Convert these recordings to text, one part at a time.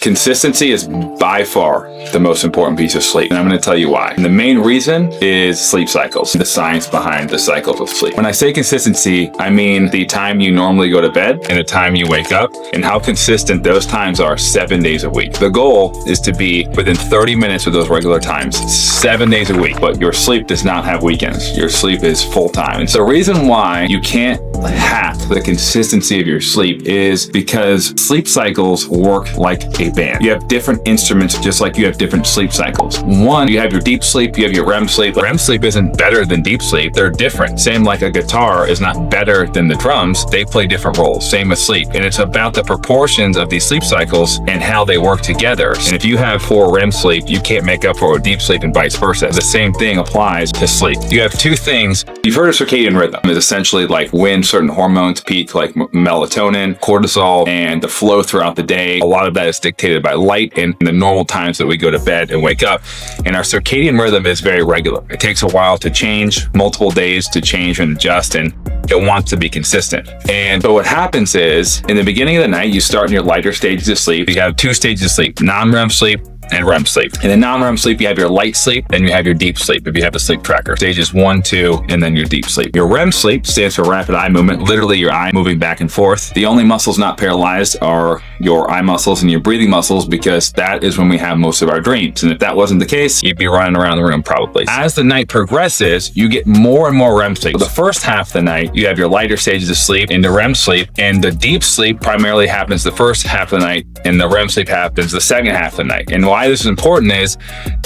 Consistency is by far the most important piece of sleep, and I'm going to tell you why. And the main reason is sleep cycles, the science behind the cycles of sleep. When I say consistency, I mean the time you normally go to bed and the time you wake up, and how consistent those times are 7 days a week. The goal is to be within 30 minutes of those regular times, 7 days a week, but your sleep does not have weekends. Your sleep is full time. And so the reason why you can't hack the consistency of your sleep is because sleep cycles work like a band. You have different instruments just like you have different sleep cycles. One, you have your deep sleep, you have your REM sleep. REM sleep isn't better than deep sleep. They're different. Same like a guitar is not better than the drums. They play different roles. Same with sleep. And it's about the proportions of these sleep cycles and how they work together. And if you have 4 REM sleep, you can't make up for a deep sleep and vice versa. The same thing applies to sleep. You have 2 things. You've heard of circadian rhythm. It's essentially like when certain hormones peak, like melatonin, cortisol, and the flow throughout the day. A lot of that is dictated by light and the normal times that we go to bed and wake up. And our circadian rhythm is very regular. It takes a while to change, multiple days to change and adjust, and it wants to be consistent. And so what happens is, in the beginning of the night, you start in your lighter stages of sleep. You have 2 stages of sleep, non-REM sleep and REM sleep. In the non-REM sleep, you have your light sleep and you have your deep sleep if you have a sleep tracker. Stages 1, 2, and then your deep sleep. Your REM sleep stands for rapid eye movement, literally your eye moving back and forth. The only muscles not paralyzed are your eye muscles and your breathing muscles, because that is when we have most of our dreams. And if that wasn't the case, you'd be running around the room probably. As the night progresses, you get more and more REM sleep. So the first half of the night, you have your lighter stages of sleep into REM sleep, and the deep sleep primarily happens the first half of the night, and the REM sleep happens the second half of the night. And why this is important is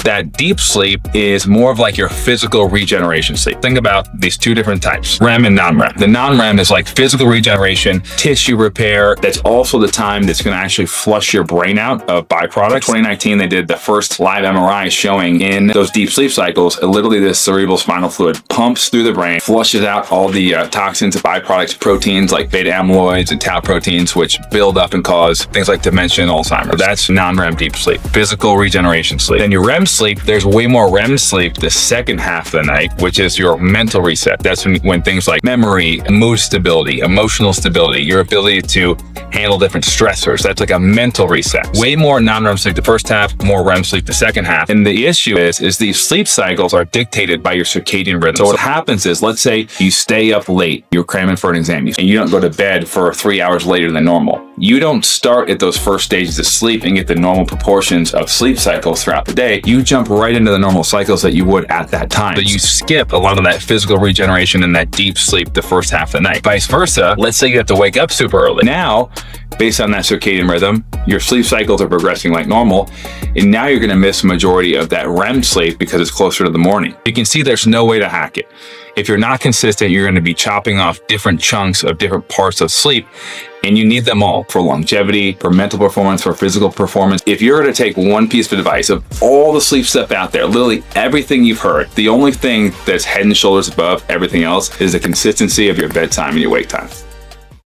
that deep sleep is more of like your physical regeneration sleep. Think about these 2 different types, REM and non-REM. The non-REM is like physical regeneration, tissue repair. That's also the time that's going to actually flush your brain out of byproducts. In 2019, they did the first live MRI showing in those deep sleep cycles, literally this cerebral spinal fluid pumps through the brain, flushes out all the toxins and byproducts, proteins like beta amyloids and tau proteins, which build up and cause things like dementia and Alzheimer's. That's non-REM deep sleep, physical regeneration sleep. Then your REM sleep, there's way more REM sleep the second half of the night, which is your mental reset. That's when things like memory, mood stability, emotional stability, your ability to handle different stressors. That's like a mental reset. Way more non-REM sleep the first half, more REM sleep the second half. And the issue is these sleep cycles are dictated by your circadian rhythm. So what happens is, let's say you stay up late, you're cramming for an exam, and you don't go to bed for 3 hours later than normal. You don't start at those first stages of sleep and get the normal proportions of sleep cycles throughout the day. You jump right into the normal cycles that you would at that time. So you skip a lot of that physical regeneration and that deep sleep the first half of the night. Vice versa, let's say you have to wake up super early. Now, based on that circadian rhythm, your sleep cycles are progressing like normal, and now you're going to miss a majority of that REM sleep because it's closer to the morning. You can see there's no way to hack it. If you're not consistent, you're going to be chopping off different chunks of different parts of sleep, and you need them all for longevity, for mental performance, for physical performance. If you're going to take one piece of advice of all the sleep stuff out there, literally everything you've heard, the only thing that's head and shoulders above everything else is the consistency of your bedtime and your wake time.